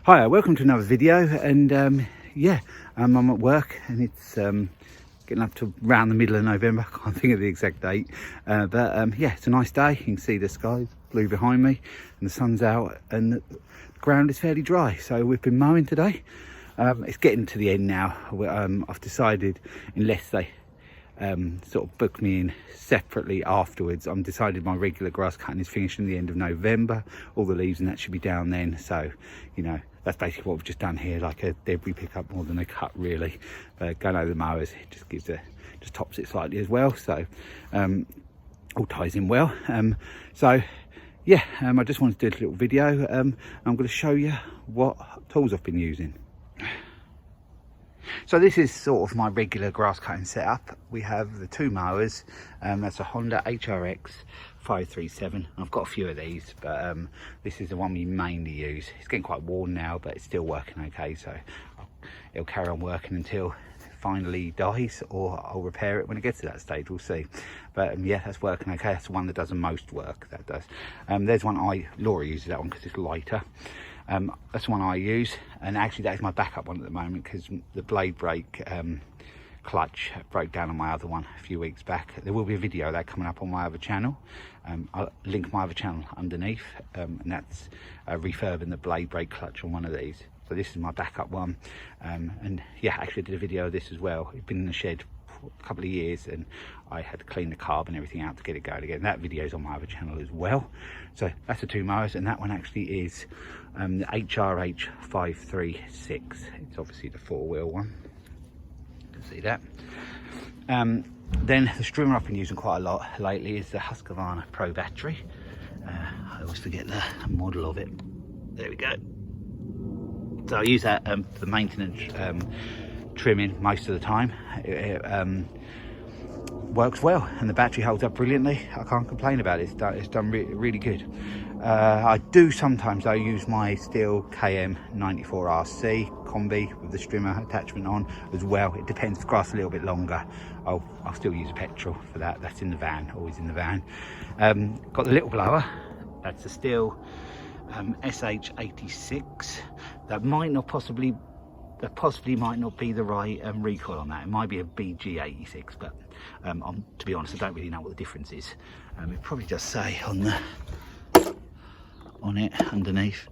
Hi, welcome to another video, and I'm at work and it's getting up to around the middle of November. I can't think of the exact date, it's a nice day. You can see the sky blue behind me and the sun's out and the ground is fairly dry, so we've been mowing today. It's getting to the end now. I've decided, unless they sort of book me in separately afterwards, I'm decided my regular grass cutting is finishing the end of November. All the leaves and that should be down then, so you know, that's basically what we've just done here, like a debris pickup more than a cut really. Going over the mowers, it just gives just tops it slightly as well, so all ties in well. I just wanted to do a little video. I'm going to show you what tools I've been using. So this is sort of my regular grass cutting setup. We have the two mowers, that's a Honda HRX 537. I've got a few of these, but this is the one we mainly use. It's getting quite worn now, but it's still working okay, so it'll carry on working until it finally dies, or I'll repair it when it gets to that stage. We'll see. But yeah, that's working okay. That's the one that does the most work, that does. There's one Laura uses that one because it's lighter. That's the one I use, and actually that is my backup one at the moment because the blade brake clutch broke down on my other one a few weeks back. There will be a video of that coming up on my other channel. I'll link my other channel underneath, and that's refurbing the blade brake clutch on one of these. So this is my backup one, and yeah, actually I did a video of this as well. It's been in the shed for a couple of years and I had to clean the carb and everything out to get it going again. That video is on my other channel as well. So that's the two mowers, and that one actually is the HRH 536. It's obviously the four-wheel one. You can see that. Then the strimmer I've been using quite a lot lately is the Husqvarna Pro Battery. I always forget the model of it. There we go. So I use that for the maintenance trimming most of the time. It works well, and the battery holds up brilliantly. I can't complain about it. It's done really good. I do sometimes though use my Steel KM 94RC combi with the strimmer attachment on as well. It depends. If grass a little bit longer, I'll still use a petrol for that. That's in the van, always in the van. Got the little blower. That's the Steel SH86. That possibly might not be the right recoil on that. It might be a BG86, but to be honest, I don't really know what the difference is. It probably does say on it underneath.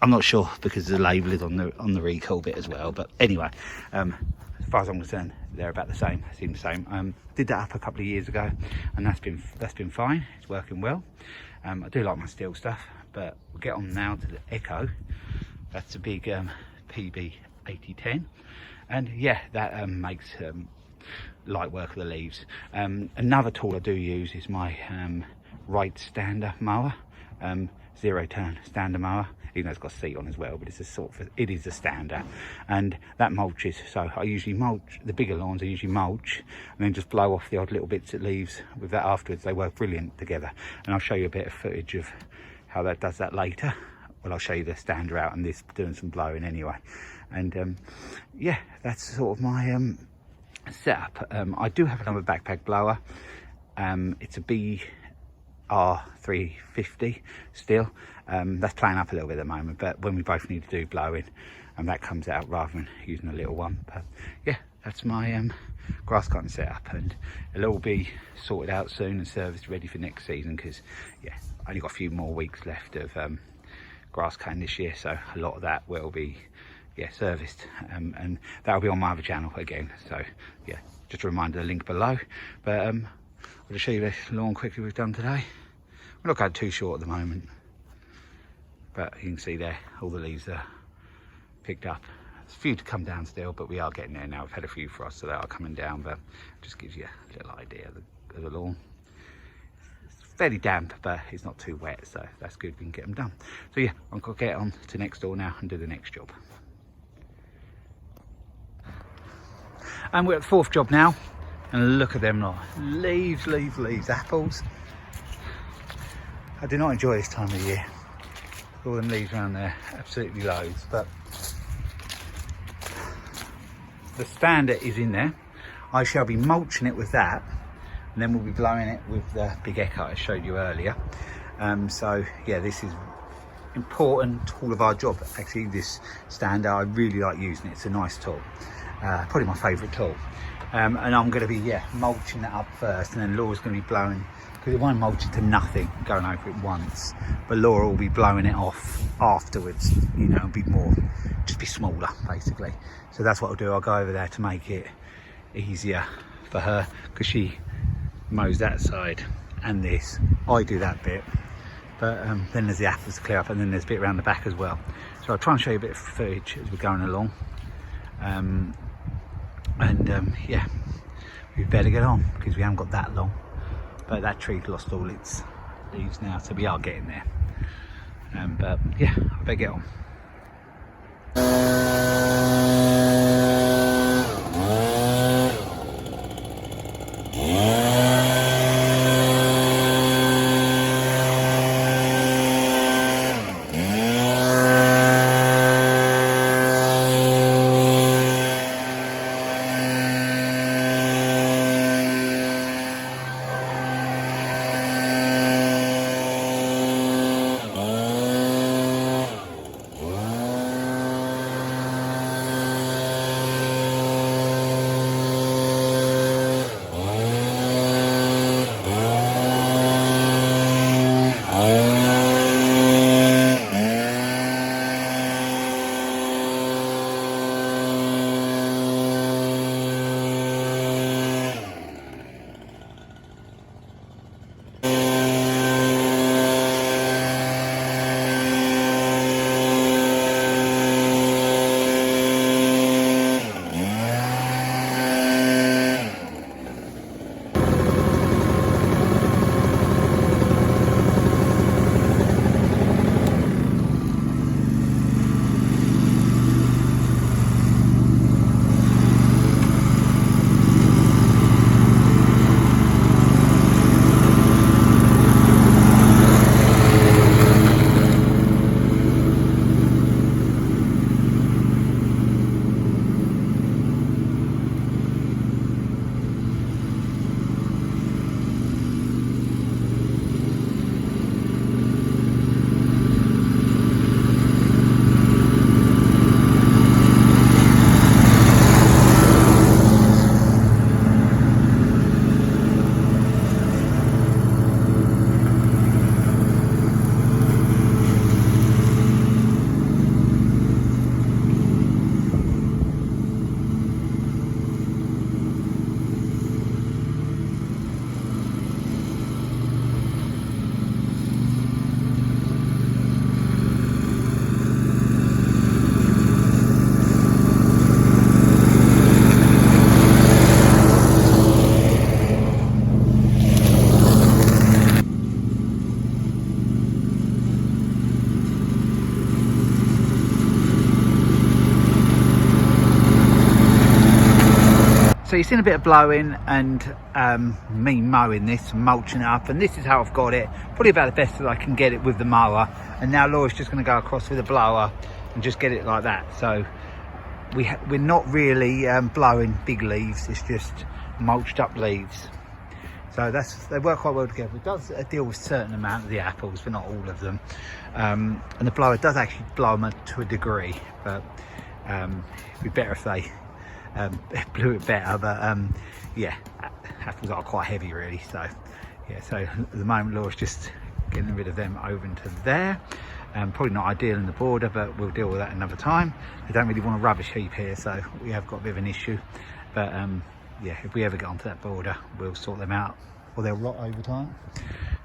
I'm not sure because the label is on the recoil bit as well. But anyway, as far as I'm concerned, they're about the same. Seem the same. Did that up a couple of years ago, and that's been fine. It's working well. I do like my steel stuff, but we'll get on now to the Echo. That's a big PB 8010, and yeah, that makes light work of the leaves. Another tool I do use is my Wright stander mower, zero turn stander mower. Even though it's got a seat on as well, but it's it is a stander, and that mulches. So I usually mulch the bigger lawns. I usually mulch and then just blow off the odd little bits it leaves with that afterwards. They work brilliant together, and I'll show you a bit of footage of how that does that later. Well, I'll show you the stander out and this doing some blowing anyway. And yeah, that's sort of my setup. I do have another backpack blower. It's a BR350 still. That's playing up a little bit at the moment, but when we both need to do blowing, that comes out rather than using a little one. But yeah, that's my grass cutting setup, and it'll all be sorted out soon and serviced ready for next season, because yeah, I only got a few more weeks left of grass cutting this year, so a lot of that will be serviced, and that'll be on my other channel again. So yeah, just a reminder, the link below. But I'll just show you this lawn quickly we've done today. We're not going too short at the moment, but you can see there all the leaves are picked up. There's a few to come down still, but we are getting there now. We've had a few frosts, so they are coming down, but just gives you a little idea of the lawn. It's fairly damp, but it's not too wet, so that's good. We can get them done. So yeah, I'm going to get on to next door now and do the next job. And we're at the fourth job now, and look at them lot. Leaves, apples. I do not enjoy this time of year. All them leaves around there, absolutely loads. But the stander is in there. I shall be mulching it with that, and then we'll be blowing it with the big Echo I showed you earlier. So yeah, this is important tool of our job. Actually, this stander, I really like using it. It's a nice tool, probably my favourite tool. And I'm going to be mulching that up first, and then Laura's going to be blowing, because it won't mulch it to nothing going over it once, but Laura will be blowing it off afterwards, you know, and be more, just be smaller basically. So that's what I'll do. I'll go over there to make it easier for her, because she mows that side and this. I do that bit, but then there's the apples to clear up, and then there's a bit around the back as well. So I'll try and show you a bit of footage as we're going along. Yeah, we better get on, because we haven't got that long. But that tree's lost all its leaves now, so we are getting there. But yeah, I better get on. So you've seen a bit of blowing and me mowing this and mulching it up, and this is how I've got it, probably about the best that I can get it with the mower. And now Laura's just going to go across with a blower and just get it like that. So we're not really blowing big leaves, it's just mulched up leaves. So they work quite well together. It does deal with a certain amount of the apples, but not all of them. And the blower does actually blow them to a degree, but it'd be better if they blew it better. But yeah, apples are quite heavy really. So yeah, so at the moment Laura's just getting rid of them over into there. Probably not ideal in the border, but we'll deal with that another time. They don't really want a rubbish heap here, so we have got a bit of an issue. But yeah, if we ever get onto that border, we'll sort them out, or they'll rot over time.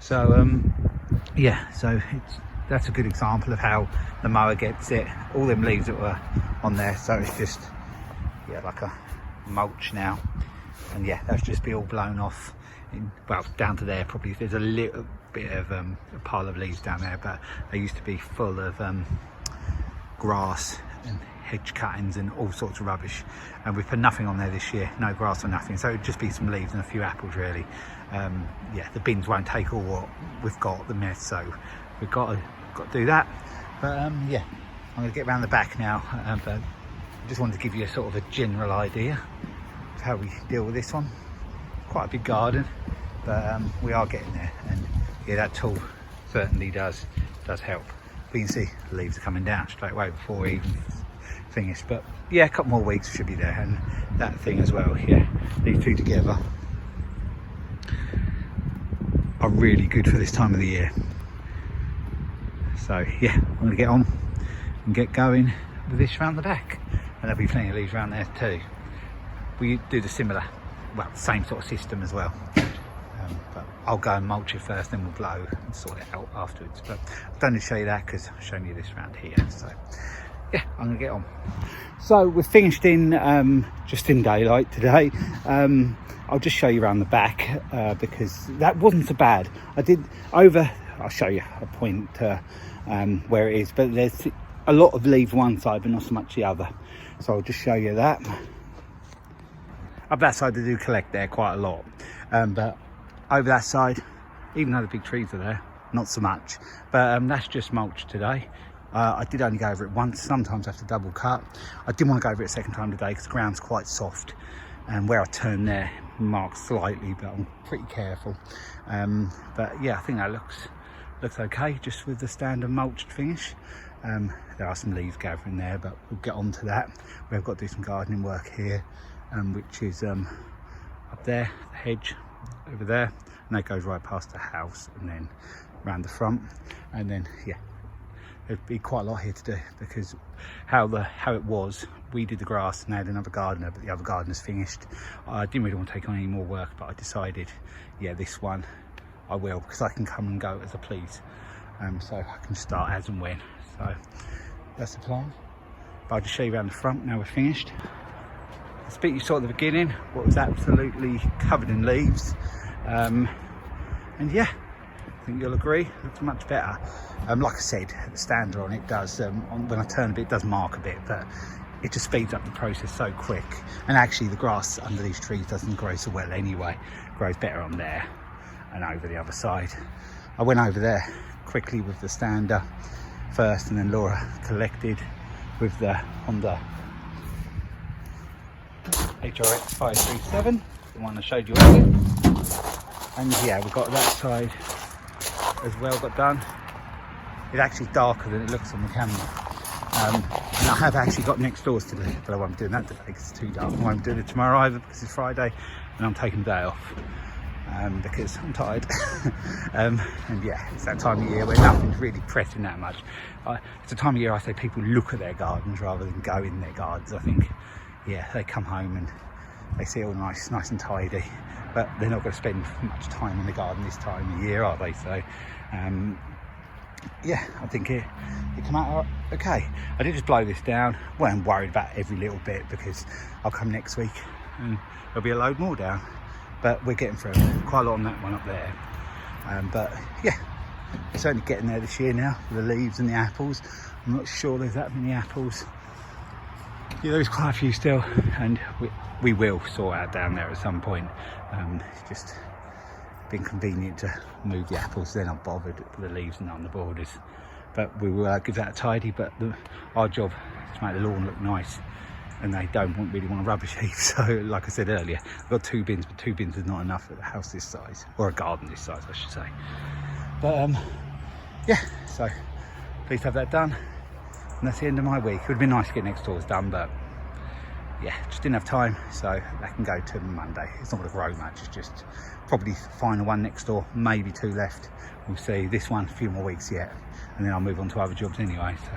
So yeah, so that's a good example of how the mower gets it. All them leaves that were on there, so it's just like a mulch now. And yeah, that's just be all blown off well, down to there. Probably there's a little bit of a pile of leaves down there, but they used to be full of grass and hedge cuttings and all sorts of rubbish, and we put nothing on there this year, no grass or nothing, so it'd just be some leaves and a few apples really. Yeah, the bins won't take all what we've got, the mess, so we've got to do that. But yeah, I'm going to get around the back now, but I just wanted to give you a sort of a general idea of how we deal with this one. Quite a big garden, but we are getting there. And yeah, that tool certainly does help. But you can see the leaves are coming down straight away before we even finish. But yeah, a couple more weeks should be there, and that thing as well. Yeah, these two together are really good for this time of the year. So yeah, I'm going to get on and get going with this round the back, and there'll be plenty of leaves around there too. We do the similar, well, same sort of system as well. But I'll go and mulch it first, then we'll blow and sort it out afterwards. But I don't need to show you that because I'm showing you this round here. So yeah, I'm gonna get on. So we're finished in just in daylight today. I'll just show you around the back because that wasn't so bad. I'll show you a point where it is, but there's a lot of leaves one side but not so much the other. So I'll just show you that. Up that side they do collect there quite a lot, but over that side, even though the big trees are there, not so much. But that's just mulch today. I did only go over it once. Sometimes I have to double cut. I didn't want to go over it a second time today because the ground's quite soft, and where I turn there marks slightly, but I'm pretty careful. But yeah, I think that looks okay just with the standard mulched finish. There are some leaves gathering there, but we'll get on to that. We've got to do some gardening work here, which is up there, the hedge over there, and that goes right past the house and then round the front, and then yeah, there'd be quite a lot here to do because how it was, we did the grass and had another gardener, but the other gardener's finished. I didn't really want to take on any more work, but I decided, yeah, this one I will, because I can come and go as I please, so I can start as and when. So that's the plan. But I'll just show you around the front now we're finished. The bit you saw at the beginning, what was absolutely covered in leaves, and yeah, I think you'll agree, it looks much better. Like I said, the stander on it does, when I turn a bit, it does mark a bit, but it just speeds up the process so quick. And actually the grass under these trees doesn't grow so well anyway, it grows better on there and over the other side. I went over there quickly with the stander first, and then Laura collected with the Honda HRX 537, the one I showed you earlier. And yeah, we've got that side as well got done. It's actually darker than it looks on the camera. And I have actually got next doors to do, but I won't be doing that today because it's too dark. I won't be doing it tomorrow either because it's Friday and I'm taking the day off because I'm tired. And yeah, it's that time of year where nothing's really pressing that much. It's a time of year I say people look at their gardens rather than go in their gardens. I think, yeah, they come home and they see it all nice and tidy, but they're not going to spend much time in the garden this time of year, are they? So yeah, I think it came out okay. I did just blow this down. Well, I'm worried about every little bit because I'll come next week and there'll be a load more down, but we're getting through quite a lot on that one up there. But yeah, we're certainly getting there this year now with the leaves and the apples. I'm not sure there's that many apples. Yeah, there's quite a few still, and we will sort out down there at some point. It's just been convenient to move the apples, they're not bothered with the leaves and on the borders. But we will give that a tidy, but our job is to make the lawn look nice, and they don't really want a rubbish heap. So like I said earlier, I've got 2 bins, but 2 bins is not enough at a house this size, or a garden this size I should say. But yeah, so pleased to have that done. And that's the end of my week. It would have been nice to get next doors done, but yeah, just didn't have time, so that can go to Monday. It's not going to grow much, it's just probably the final one next door, maybe 2 left. We'll see. This one, a few more weeks yet, and then I'll move on to other jobs anyway. So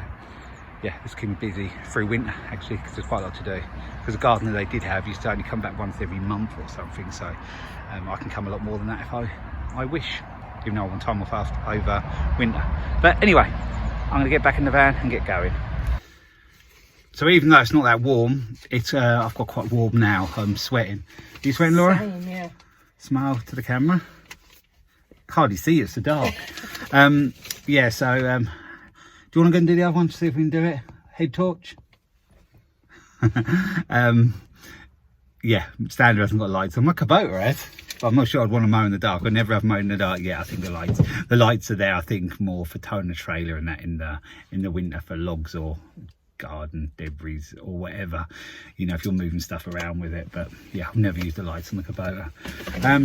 yeah, this keep me busy through winter actually, because there's quite a lot to do. Because the gardener they did have used to only come back once every month or something, so I can come a lot more than that if I wish, even though I want time off over winter. But anyway, I'm going to get back in the van and get going. So even though it's not that warm, it's I've got quite warm now. I'm sweating. Are you sweating, Laura? Same, yeah. Smile to the camera. Hardly see it, it's so dark. Yeah, so do you want to go and do the other one to see if we can do it? Head torch. Yeah, standard hasn't got lights on. My Kubota has. I'm not sure I'd want to mow in the dark. I never have mowed in the dark. Yeah, I think the lights are there. I think more for towing a trailer and that in the winter for logs or garden debris or whatever, you know, if you're moving stuff around with it. But yeah, I've never used the lights on the Kubota.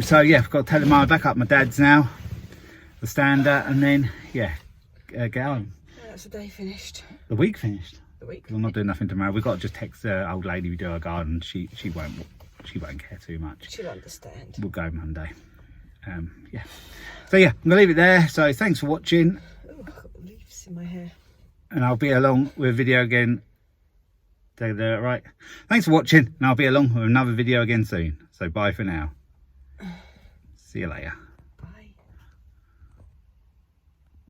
So yeah, I've got to tell him I'm back up my dad's now. the stander, and then yeah, get home. Yeah, that's the day finished. The week finished. The week. I'm not doing nothing tomorrow. We've got to just text the old lady we do our garden. She won't care too much. She'll understand. We'll go Monday. Yeah. So yeah, I'm gonna leave it there. So thanks for watching. Oh, I've got leaves in my hair. And I'll be along with a video again. Right. Thanks for watching, and I'll be along with another video again soon. So bye for now. See you later.